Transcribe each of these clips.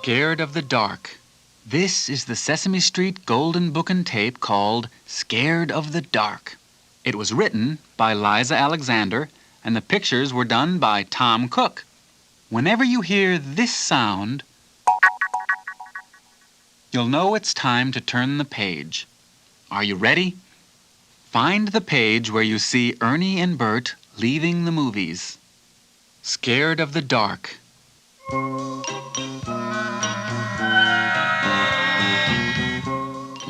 Scared of the Dark. This is the Sesame Street Golden Book and Tape called Scared of the Dark. It was written by Liza Alexander, and the pictures were done by Tom Cook. Whenever you hear this sound, you'll know it's time to turn the page. Are you ready? Find the page where you see Ernie and Bert leaving the movies. Scared of the Dark.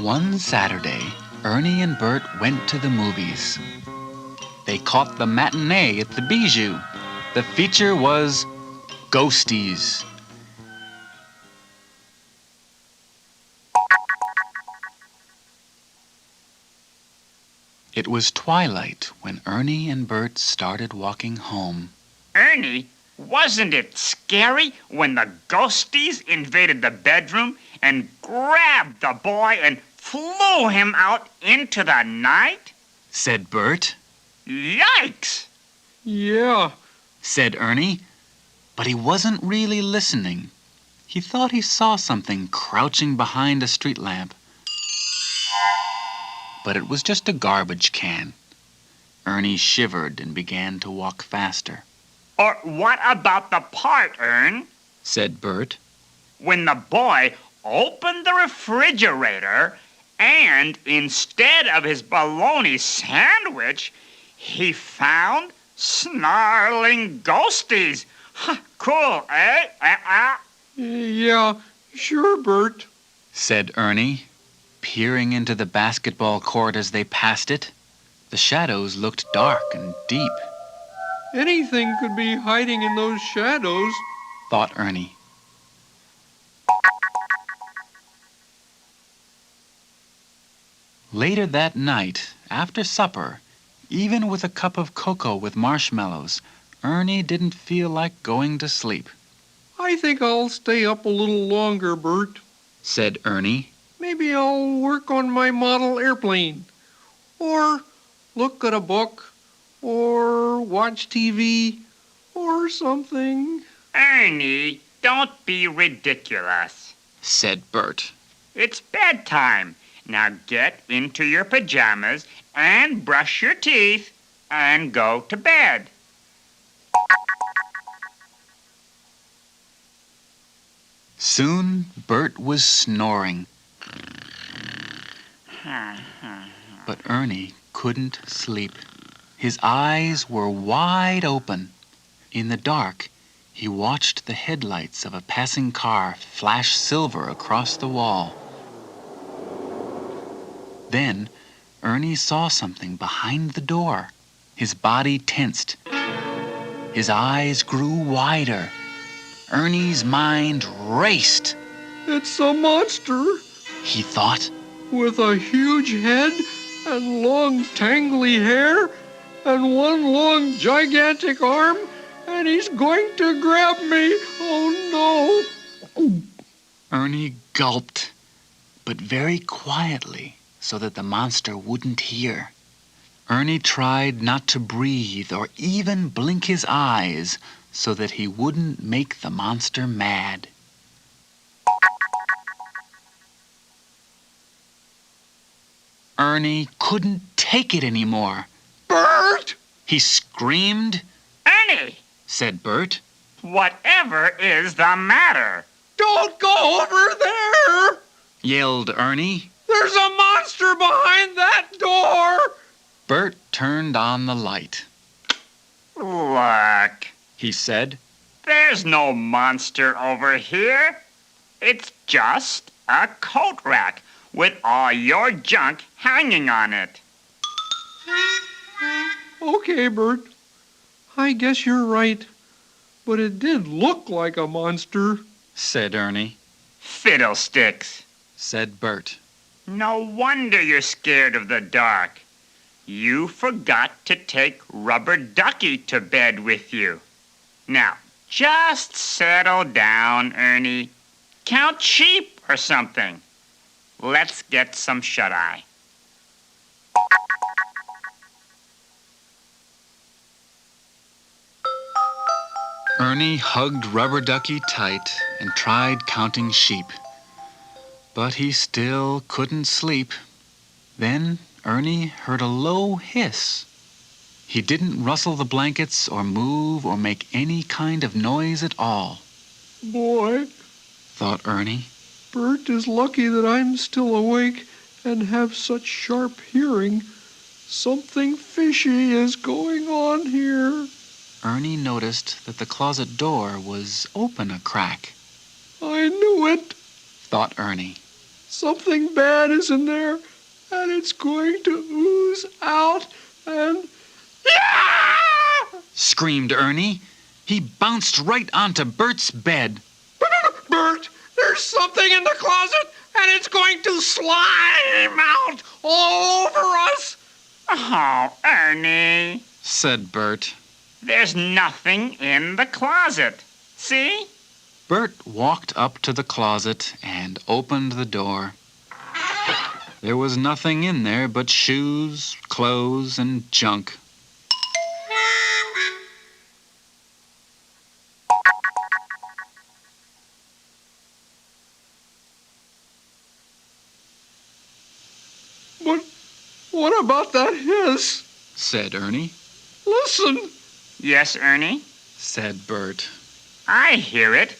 One Saturday, Ernie and Bert went to the movies. They caught the matinee at the Bijou. The feature was Ghosties. It was twilight when Ernie and Bert started walking home. Ernie, wasn't it scary when the ghosties invaded the bedroom and grabbed the boy and flew him out into the night? Said Bert. Yikes! Yeah, Said Ernie, but he wasn't really listening. He thought he saw something crouching behind a street lamp. But it was just a garbage can. Ernie shivered and began to walk faster. Or what about the part, Ern, Said Bert. when the boy opened the refrigerator and instead of his bologna sandwich, he found snarling ghosties? Cool, eh? yeah, sure, Bert. Said Ernie, peering into the basketball court as they passed it. The shadows looked dark and deep, Anything could be hiding in those shadows. thought Ernie. Later that night, after supper, even with a cup of cocoa with marshmallows, Ernie didn't feel like going to sleep. I think I'll stay up a little longer, Bert. Said Ernie. Maybe I'll work on my model airplane. Or look at a book. Or watch TV. Or something. Ernie, don't be ridiculous. Said Bert. It's bedtime. Now get into your pajamas and brush your teeth and go to bed. Soon Bert was snoring, but Ernie couldn't sleep. His eyes were wide open. In the dark, he watched the headlights of a passing car flash silver across the wall. Then, Ernie saw something behind the door. His body tensed. His eyes grew wider. Ernie's mind raced. It's a monster He thought. with a huge head and long tangly hair and one long gigantic arm, and he's going to grab me. Oh no! Ernie gulped, but very quietly so that the monster wouldn't hear. Ernie tried not to breathe or even blink his eyes so that he wouldn't make the monster mad. Ernie couldn't take it anymore. Bert! He screamed. Ernie, Said Bert. whatever is the matter? Don't go over there! Yelled Ernie. There's a monster behind that door! Bert turned on the light. Look, He said. there's no monster over here. It's just a coat rack with all your junk hanging on it. Okay, Bert. I guess you're right. But it did look like a monster. Said Ernie. Fiddlesticks. Said Bert. No wonder you're scared of the dark. You forgot to take Rubber Ducky to bed with you. Now, just settle down, Ernie. Count sheep or something. Let's get some shut-eye. Ernie hugged Rubber Ducky tight and tried counting sheep. But he still couldn't sleep. Then Ernie heard a low hiss. He didn't rustle the blankets or move or make any kind of noise at all. Boy, Thought Ernie. Bert is lucky that I'm still awake and have such sharp hearing. Something fishy is going on here. Ernie noticed that the closet door was open a crack. I knew it. Thought Ernie. Something bad is in there, and it's going to ooze out and... Screamed Ernie. He bounced right onto Bert's bed. Bert, there's something in the closet, and it's going to slime out all over us. Oh, Ernie, Said Bert. there's nothing in the closet. See? Bert walked up to the closet and opened the door. There was nothing in there but shoes, clothes, and junk. But what about that hiss? Said Ernie. Listen. Yes, Ernie, Said Bert. I hear it.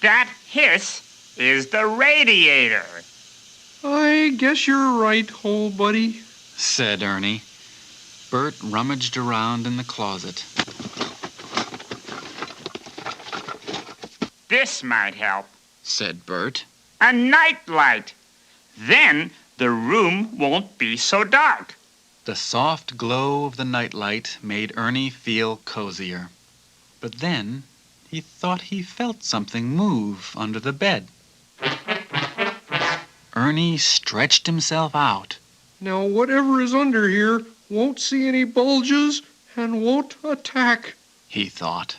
That hiss is the radiator. I guess you're right, old buddy. Said Ernie. Bert rummaged around in the closet. This might help. Said Bert. A night light. Then the room won't be so dark. The soft glow of the nightlight made Ernie feel cozier. But then he thought he felt something move under the bed. Ernie stretched himself out. Now, whatever is under here won't see any bulges and won't attack. He thought.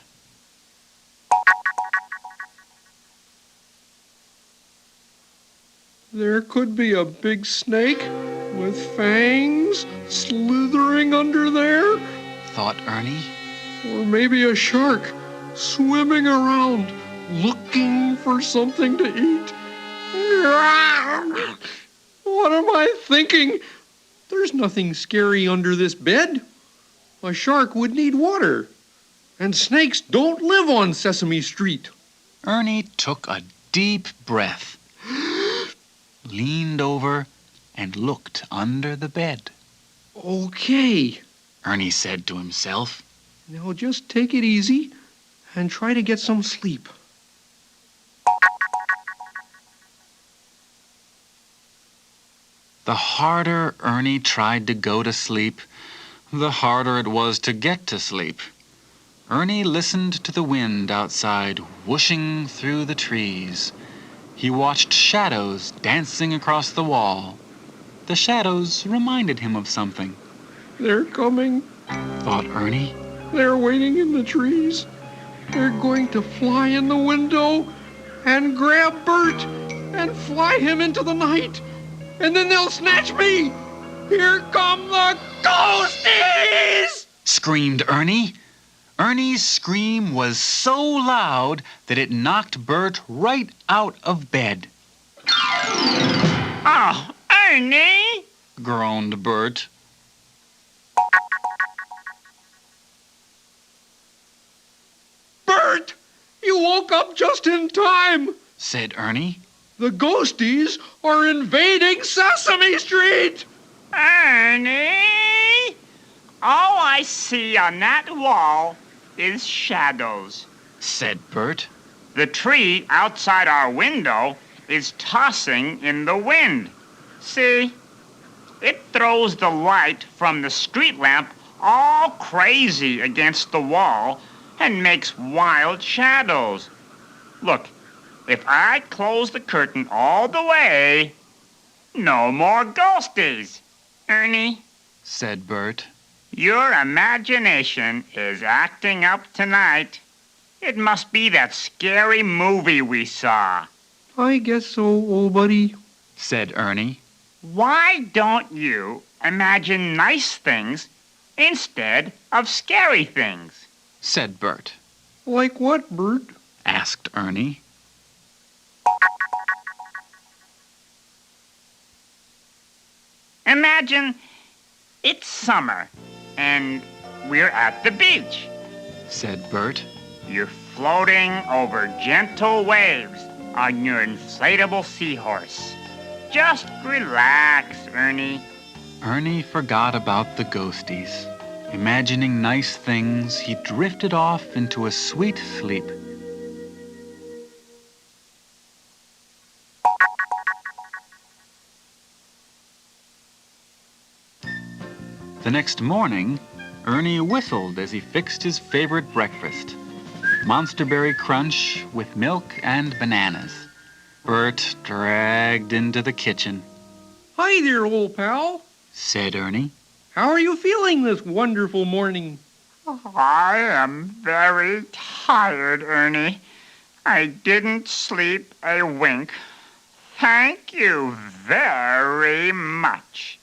There could be a big snake with fangs slithering under there, Thought Ernie. or maybe a shark swimming around looking for something to eat. What am I thinking? There's nothing scary under this bed. A shark would need water, and snakes don't live on Sesame Street. Ernie took a deep breath, leaned over, and looked under the bed. Okay, Ernie said to himself. now just take it easy and try to get some sleep. The harder Ernie tried to go to sleep, the harder it was to get to sleep. Ernie listened to the wind outside whooshing through the trees. He watched shadows dancing across the wall. The shadows reminded him of something, They're coming. thought Ernie. They're waiting in the trees. They're going to fly in the window and grab Bert and fly him into the night. And then they'll snatch me. Here come the ghosties! Screamed Ernie. Ernie's scream was so loud that it knocked Bert right out of bed. Oh, Ernie! Groaned Bert. Bert, you woke up just in time. Said Ernie. The ghosties are invading Sesame Street. Ernie! All I see on that wall is shadows. Said Bert. The tree outside our window is tossing in the wind. See? It throws the light from the street lamp all crazy against the wall and makes wild shadows. Look, if I close the curtain all the way, no more ghosties. Ernie, Said Bert. your imagination is acting up tonight. It must be that scary movie we saw. I guess so, old buddy. Said Ernie. Why don't you imagine nice things instead of scary things? Said Bert. Like what, Bert? asked Ernie. Imagine it's summer and we're at the beach. Said Bert. You're floating over gentle waves on your inflatable seahorse. Just relax, Ernie. Ernie forgot about the ghosties. Imagining nice things, he drifted off into a sweet sleep. The next morning, Ernie whistled as he fixed his favorite breakfast, Monster Berry Crunch with milk and bananas. Bert dragged into the kitchen. Hi there, old pal. Said Ernie. How are you feeling this wonderful morning? I am very tired, Ernie. I didn't sleep a wink. Thank you very much.